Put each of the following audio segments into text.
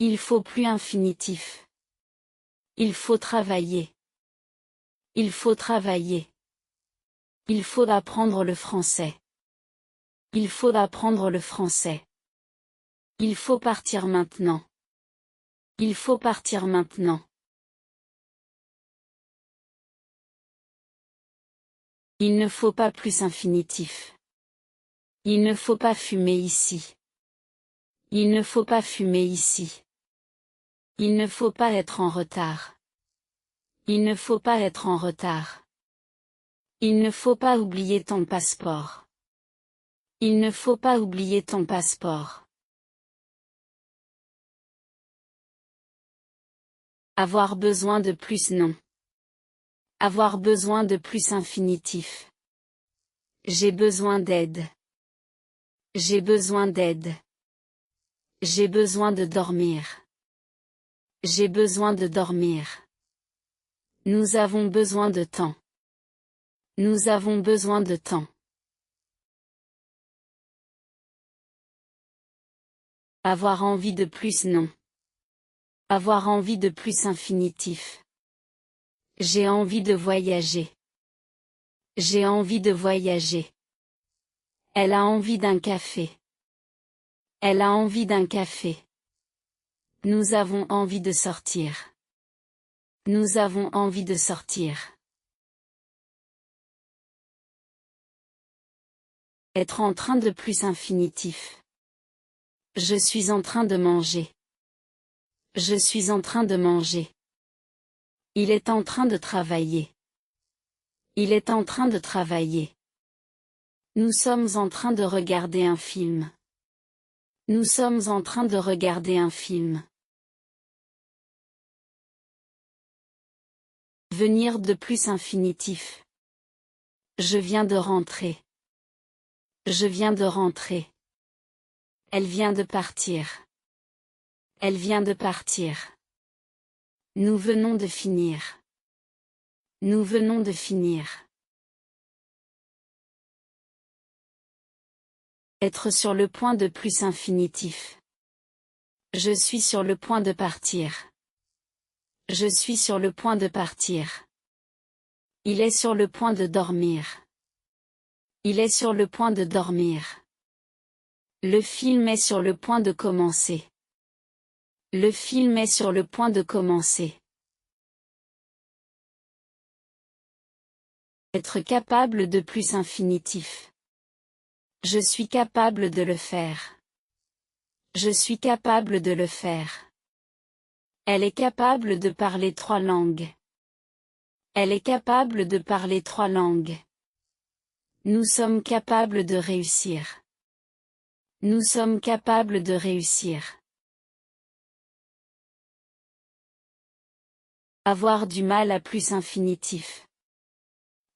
Il faut plus infinitif. Il faut travailler. Il faut travailler. Il faut apprendre le français. Il faut apprendre le français. Il faut partir maintenant. Il faut partir maintenant. Il ne faut pas plus infinitif. Il ne faut pas fumer ici. Il ne faut pas fumer ici. Il ne faut pas être en retard. Il ne faut pas être en retard. Il ne faut pas oublier ton passeport. Il ne faut pas oublier ton passeport. Avoir besoin de plus non. Avoir besoin de plus infinitif. J'ai besoin d'aide. J'ai besoin d'aide. J'ai besoin de dormir. J'ai besoin de dormir. Nous avons besoin de temps. Nous avons besoin de temps. Avoir envie de plus non. Avoir envie de plus infinitif. J'ai envie de voyager. J'ai envie de voyager. Elle a envie d'un café. Elle a envie d'un café. Nous avons envie de sortir. Nous avons envie de sortir. Être en train de plus infinitif. Je suis en train de manger. Je suis en train de manger. Il est en train de travailler. Il est en train de travailler. Nous sommes en train de regarder un film. Nous sommes en train de regarder un film. Venir de plus infinitif. Je viens de rentrer. Je viens de rentrer. Elle vient de partir. Elle vient de partir. Nous venons de finir. Nous venons de finir. Être sur le point de plus infinitif. Je suis sur le point de partir. Je suis sur le point de partir. Il est sur le point de dormir. Il est sur le point de dormir. Le film est sur le point de commencer. Le film est sur le point de commencer. Être capable de plus infinitif. Je suis capable de le faire. Je suis capable de le faire. Elle est capable de parler 3 langues. Elle est capable de parler 3 langues. Nous sommes capables de réussir. Nous sommes capables de réussir. Avoir du mal à plus infinitif.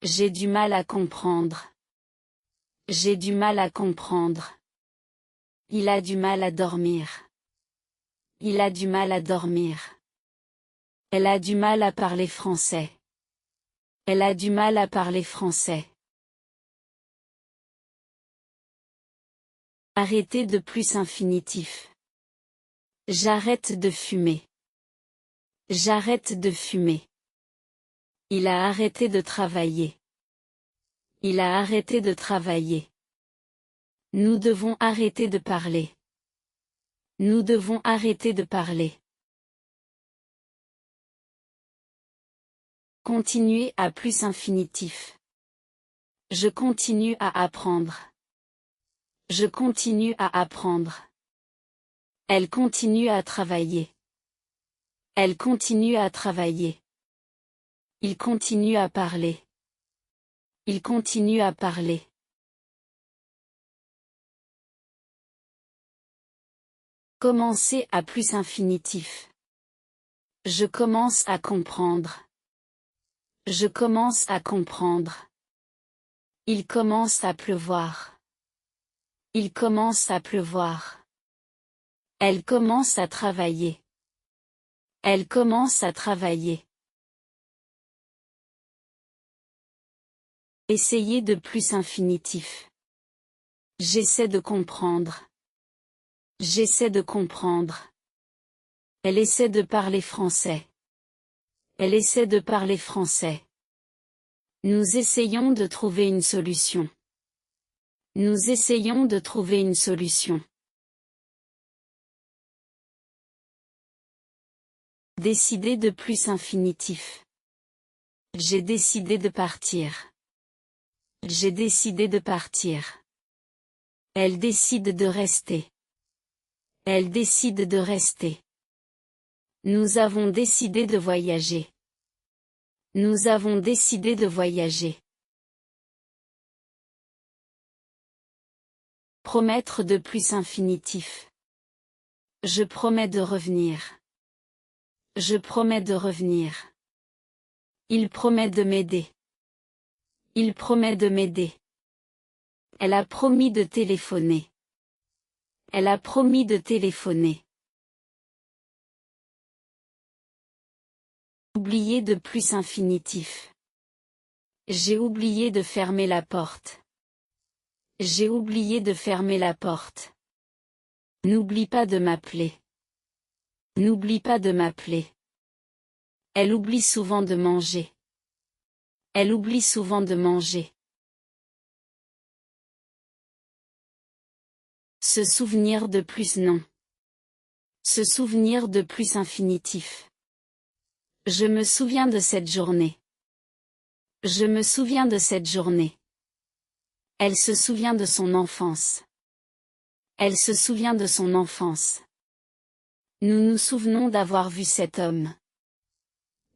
J'ai du mal à comprendre. J'ai du mal à comprendre. Il a du mal à dormir. Il a du mal à dormir. Elle a du mal à parler français. Elle a du mal à parler français. Arrêter de plus infinitif. J'arrête de fumer. J'arrête de fumer. Il a arrêté de travailler. Il a arrêté de travailler. Nous devons arrêter de parler. Nous devons arrêter de parler. Continuer à plus infinitif. Je continue à apprendre. Je continue à apprendre. Elle continue à travailler. Elle continue à travailler. Il continue à parler. Il continue à parler. Commencer à plus infinitif. Je commence à comprendre. Je commence à comprendre. Il commence à pleuvoir. Il commence à pleuvoir. Elle commence à travailler. Elle commence à travailler. Essayer de plus infinitif. J'essaie de comprendre. J'essaie de comprendre. Elle essaie de parler français. Elle essaie de parler français. Nous essayons de trouver une solution. Nous essayons de trouver une solution. Décider de plus infinitif. J'ai décidé de partir. J'ai décidé de partir. Elle décide de rester. Elle décide de rester. Nous avons décidé de voyager. Nous avons décidé de voyager. Promettre de plus infinitif. Je promets de revenir. Je promets de revenir. Il promet de m'aider. Il promet de m'aider. Elle a promis de téléphoner. Elle a promis de téléphoner. Oublier de plus infinitif. J'ai oublié de fermer la porte. J'ai oublié de fermer la porte. N'oublie pas de m'appeler. N'oublie pas de m'appeler. Elle oublie souvent de manger. Elle oublie souvent de manger. Se souvenir de plus non. Se souvenir de plus infinitif. Je me souviens de cette journée. Je me souviens de cette journée. Elle se souvient de son enfance. Elle se souvient de son enfance. Nous nous souvenons d'avoir vu cet homme.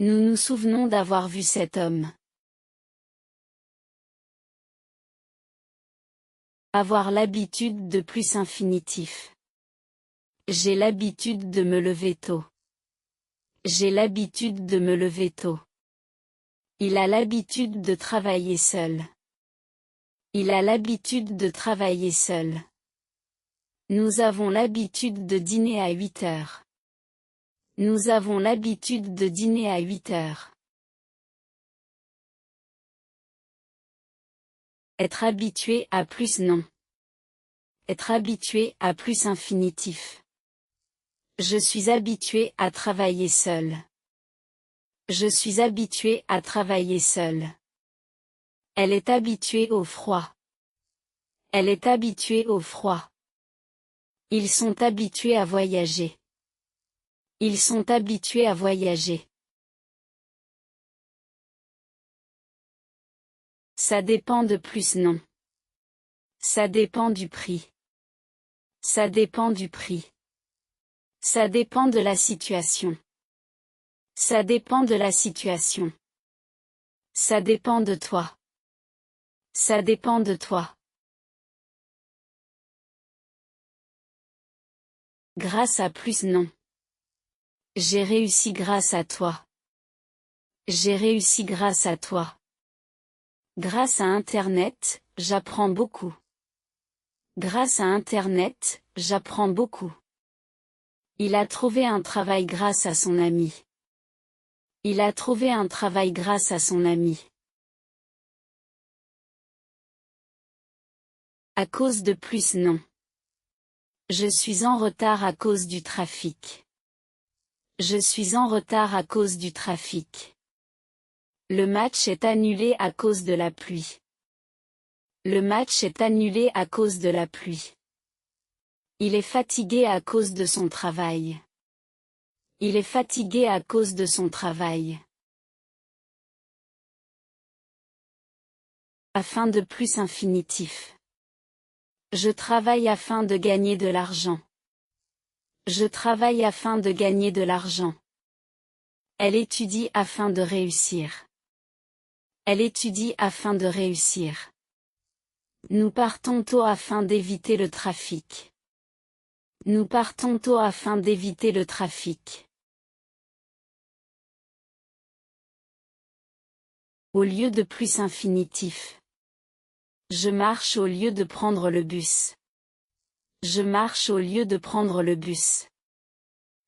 Nous nous souvenons d'avoir vu cet homme. Avoir l'habitude de plus infinitif. J'ai l'habitude de me lever tôt. J'ai l'habitude de me lever tôt. Il a l'habitude de travailler seul. Il a l'habitude de travailler seul. Nous avons l'habitude de dîner à 8 heures. Nous avons l'habitude de dîner à 8 heures. Être habitué à plus non. Être habitué à plus infinitif. Je suis habitué à travailler seul. Je suis habitué à travailler seul. Elle est habituée au froid. Elle est habituée au froid. Ils sont habitués à voyager. Ils sont habitués à voyager. Ça dépend de plus non. Ça dépend du prix. Ça dépend du prix. Ça dépend de la situation. Ça dépend de la situation. Ça dépend de toi. Ça dépend de toi. Grâce à plus non. J'ai réussi grâce à toi. J'ai réussi grâce à toi. Grâce à Internet, j'apprends beaucoup. Grâce à Internet, j'apprends beaucoup. Il a trouvé un travail grâce à son ami. Il a trouvé un travail grâce à son ami. À cause de plus non. Je suis en retard à cause du trafic. Je suis en retard à cause du trafic. Le match est annulé à cause de la pluie. Le match est annulé à cause de la pluie. Il est fatigué à cause de son travail. Il est fatigué à cause de son travail. Afin de plus infinitif. Je travaille afin de gagner de l'argent. Je travaille afin de gagner de l'argent. Elle étudie afin de réussir. Elle étudie afin de réussir. Nous partons tôt afin d'éviter le trafic. Nous partons tôt afin d'éviter le trafic. Au lieu de plus infinitif. Je marche au lieu de prendre le bus. Je marche au lieu de prendre le bus.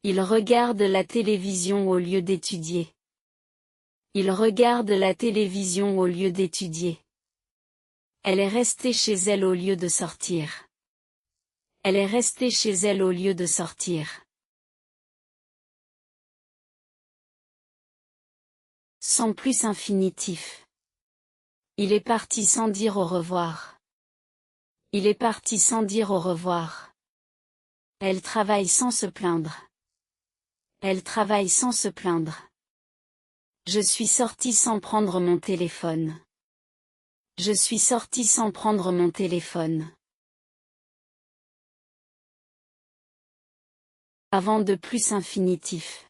Il regarde la télévision au lieu d'étudier. Il regarde la télévision au lieu d'étudier. Elle est restée chez elle au lieu de sortir. Elle est restée chez elle au lieu de sortir. Sans plus infinitif. Il est parti sans dire au revoir. Il est parti sans dire au revoir. Elle travaille sans se plaindre. Elle travaille sans se plaindre. Je suis sorti sans prendre mon téléphone. Je suis sorti sans prendre mon téléphone. Avant de plus infinitif.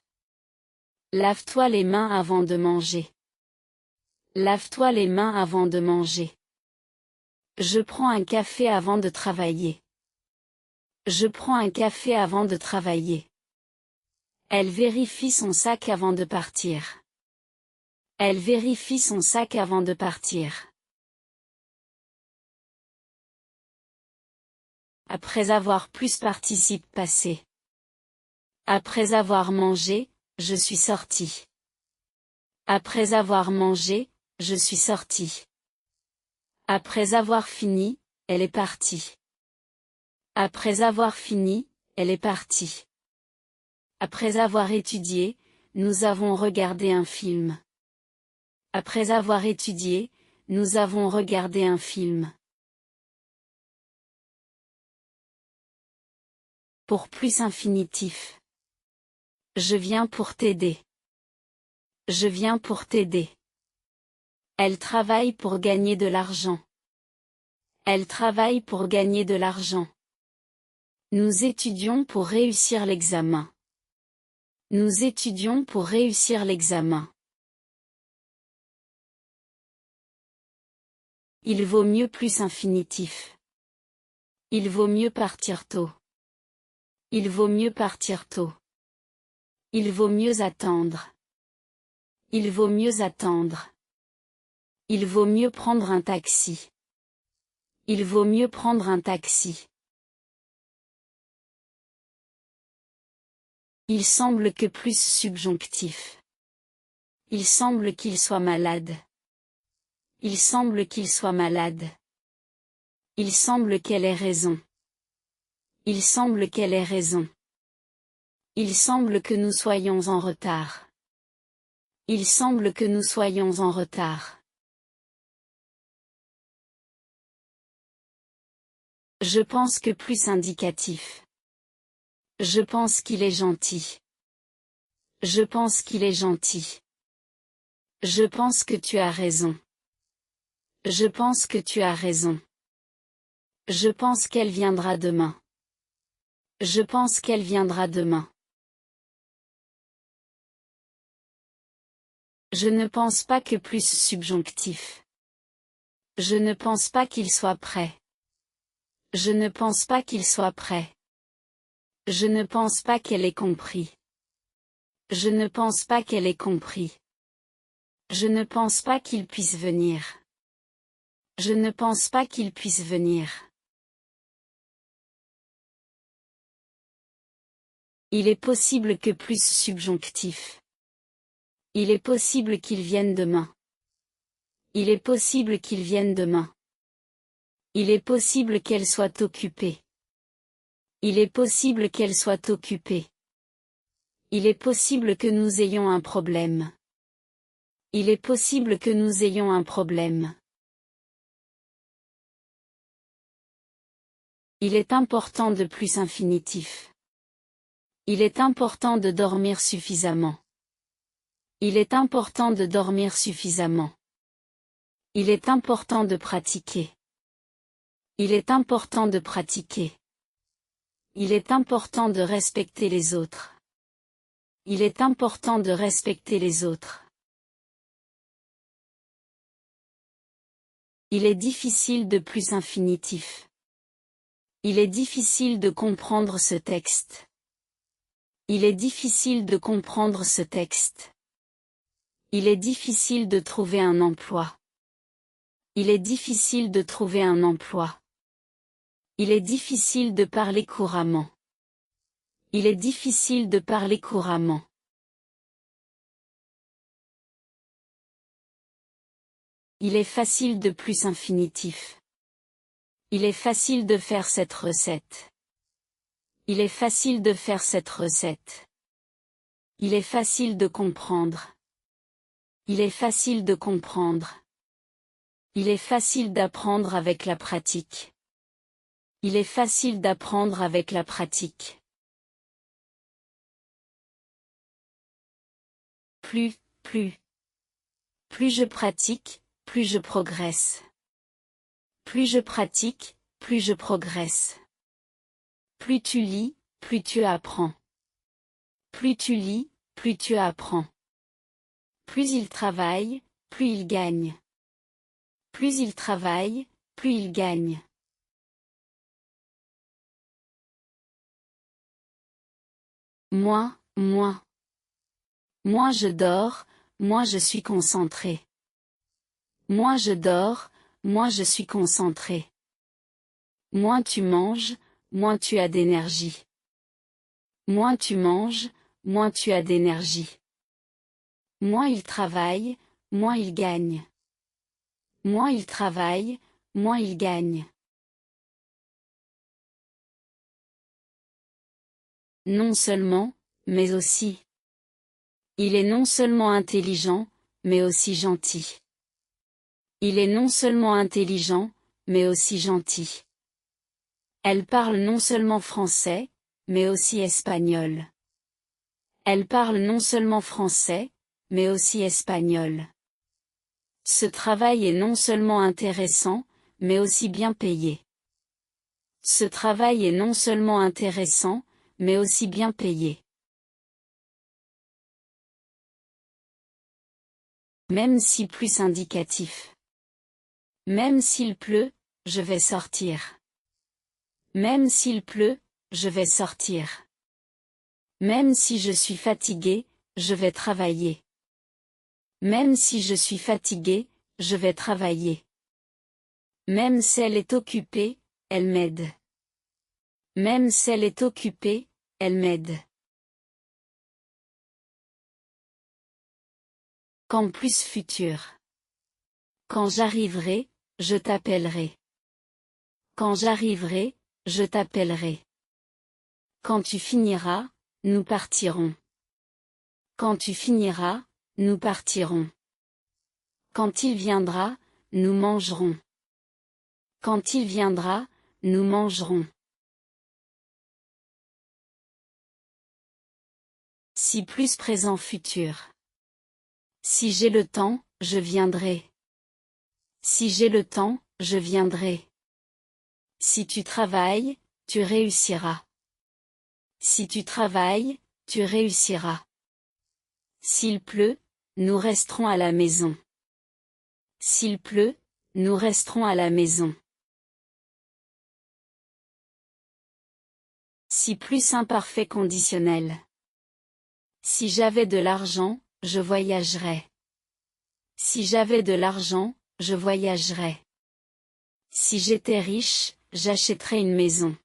Lave-toi les mains avant de manger. Lave-toi les mains avant de manger. Je prends un café avant de travailler. Je prends un café avant de travailler. Elle vérifie son sac avant de partir. Elle vérifie son sac avant de partir. Après avoir plus participe passé. Après avoir mangé, je suis sorti. Après avoir mangé, je suis sorti. Après avoir fini, elle est partie. Après avoir fini, elle est partie. Après avoir étudié, nous avons regardé un film. Après avoir étudié, nous avons regardé un film. Pour plus infinitif. Je viens pour t'aider. Je viens pour t'aider. Elle travaille pour gagner de l'argent. Elle travaille pour gagner de l'argent. Nous étudions pour réussir l'examen. Nous étudions pour réussir l'examen. Il vaut mieux plus infinitif. Il vaut mieux partir tôt. Il vaut mieux partir tôt. Il vaut mieux attendre. Il vaut mieux attendre. Il vaut mieux prendre un taxi. Il vaut mieux prendre un taxi. Il semble que plus subjonctif. Il semble qu'il soit malade. Il semble qu'il soit malade. Il semble qu'elle ait raison. Il semble qu'elle ait raison. Il semble que nous soyons en retard. Il semble que nous soyons en retard. Je pense que plus indicatif. Je pense qu'il est gentil. Je pense qu'il est gentil. Je pense que tu as raison. Je pense que tu as raison. Je pense qu'elle viendra demain. Je pense qu'elle viendra demain. Je ne pense pas que plus subjonctif. Je ne pense pas qu'il soit prêt. Je ne pense pas qu'il soit prêt. Je ne pense pas qu'elle ait compris. Je ne pense pas qu'elle ait compris. Je ne pense pas qu'il puisse venir. Je ne pense pas qu'il puisse venir. Il est possible que plus subjonctif. Il est possible qu'il vienne demain. Il est possible qu'il vienne demain. Il est possible qu'elle soit occupée. Il est possible qu'elle soit occupée. Il est possible que nous ayons un problème. Il est possible que nous ayons un problème. Il est important de plus infinitif. Il est important de dormir suffisamment. Il est important de dormir suffisamment. Il est important de pratiquer. Il est important de pratiquer. Il est important de respecter les autres. Il est important de respecter les autres. Il est difficile de plus infinitif. Il est difficile de comprendre ce texte. Il est difficile de comprendre ce texte. Il est difficile de trouver un emploi. Il est difficile de trouver un emploi. Il est difficile de parler couramment. Il est difficile de parler couramment. Il est facile de plus infinitif. Il est facile de faire cette recette. Il est facile de faire cette recette. Il est facile de comprendre. Il est facile de comprendre. Il est facile d'apprendre avec la pratique. Il est facile d'apprendre avec la pratique. Plus je pratique, plus je progresse. Plus je pratique, plus je progresse. Plus tu lis, plus tu apprends. Plus tu lis, plus tu apprends. Plus il travaille, plus il gagne. Plus il travaille, plus il gagne. Moins je dors, moins je suis concentré. Moins je dors, moins je suis concentré. Moins tu manges, moins tu as d'énergie. Moins tu manges, moins tu as d'énergie. Moins il travaille, moins il gagne. Moins il travaille, moins il gagne. Non seulement, mais aussi. Il est non seulement intelligent, mais aussi gentil. Il est non seulement intelligent, mais aussi gentil. Elle parle non seulement français, mais aussi espagnol. Elle parle non seulement français, mais aussi espagnol. Ce travail est non seulement intéressant, mais aussi bien payé. Ce travail est non seulement intéressant, mais aussi bien payé. Même si plus indicatif. Même s'il pleut, je vais sortir. Même s'il pleut, je vais sortir. Même si je suis fatigué, je vais travailler. Même si je suis fatigué, je vais travailler. Même si elle est occupée, elle m'aide. Même si elle est occupée, elle m'aide. Quand plus futur. Quand j'arriverai, je t'appellerai. Quand j'arriverai, je t'appellerai. Quand tu finiras, nous partirons. Quand tu finiras, nous partirons. Quand il viendra, nous mangerons. Quand il viendra, nous mangerons. Si plus présent futur. Si j'ai le temps, je viendrai. Si j'ai le temps, je viendrai. Si tu travailles, tu réussiras. Si tu travailles, tu réussiras. S'il pleut, nous resterons à la maison. S'il pleut, nous resterons à la maison. Si plus imparfait conditionnel. Si j'avais de l'argent, je voyagerais. Si j'avais de l'argent, je voyagerais. Si j'étais riche, j'achèterais une maison.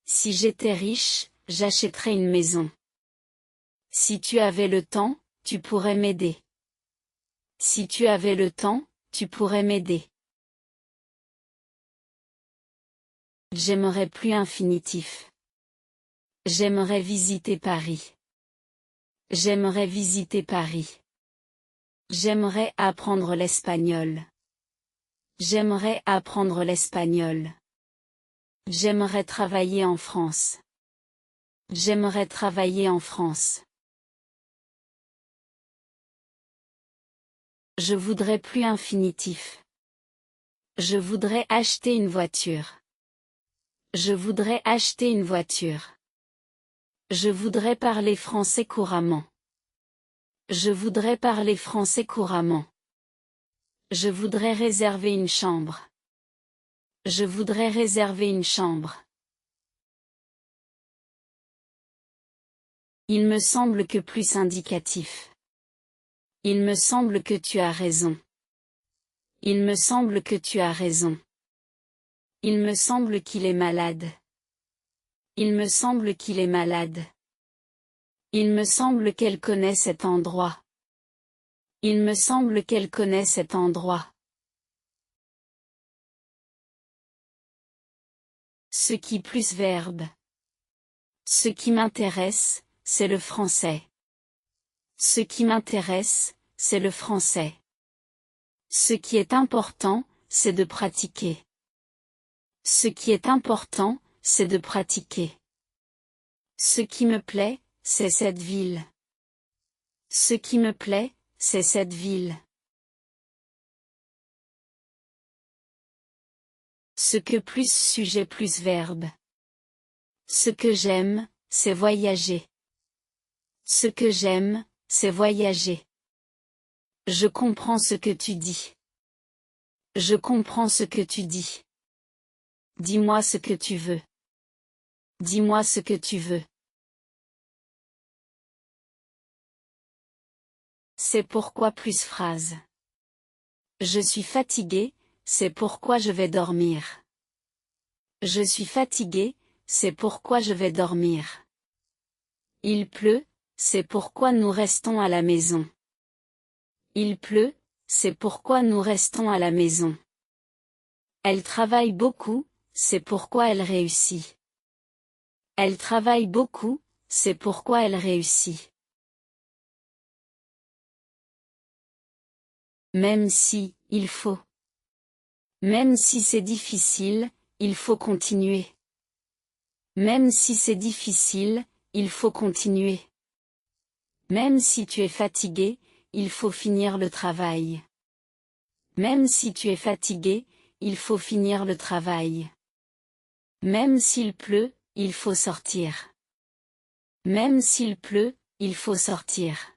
Si j'étais riche, j'achèterais une maison. Si tu avais le temps, tu pourrais m'aider. Si tu avais le temps, tu pourrais m'aider. J'aimerais plus infinitif. J'aimerais visiter Paris. J'aimerais visiter Paris. J'aimerais apprendre l'espagnol. J'aimerais apprendre l'espagnol. J'aimerais travailler en France. J'aimerais travailler en France. Je voudrais plus infinitif. Je voudrais acheter une voiture. Je voudrais acheter une voiture. Je voudrais parler français couramment. Je voudrais parler français couramment. Je voudrais réserver une chambre. Je voudrais réserver une chambre. Il me semble que plus indicatif. Il me semble que tu as raison. Il me semble que tu as raison. Il me semble qu'il est malade. Il me semble qu'il est malade. Il me semble qu'elle connaît cet endroit. Il me semble qu'elle connaît cet endroit. Ce qui plus verbe. Ce qui m'intéresse, c'est le français. Ce qui m'intéresse, c'est le français. Ce qui est important, c'est de pratiquer. Ce qui est important, c'est de pratiquer. Ce qui me plaît, c'est cette ville. Ce qui me plaît, c'est cette ville. Ce que plus sujet plus verbe. Ce que j'aime, c'est voyager. Ce que j'aime, c'est voyager. Je comprends ce que tu dis. Je comprends ce que tu dis. Dis-moi ce que tu veux. Dis-moi ce que tu veux. C'est pourquoi plus phrase. Je suis fatigué, c'est pourquoi je vais dormir. Je suis fatigué, c'est pourquoi je vais dormir. Il pleut, c'est pourquoi nous restons à la maison. Il pleut, c'est pourquoi nous restons à la maison. Elle travaille beaucoup, c'est pourquoi elle réussit. Elle travaille beaucoup, c'est pourquoi elle réussit. Même si, il faut. Même si c'est difficile, il faut continuer. Même si c'est difficile, il faut continuer. Même si tu es fatigué, il faut finir le travail. Même si tu es fatigué, il faut finir le travail. Même s'il pleut, il faut sortir. Même s'il pleut, il faut sortir.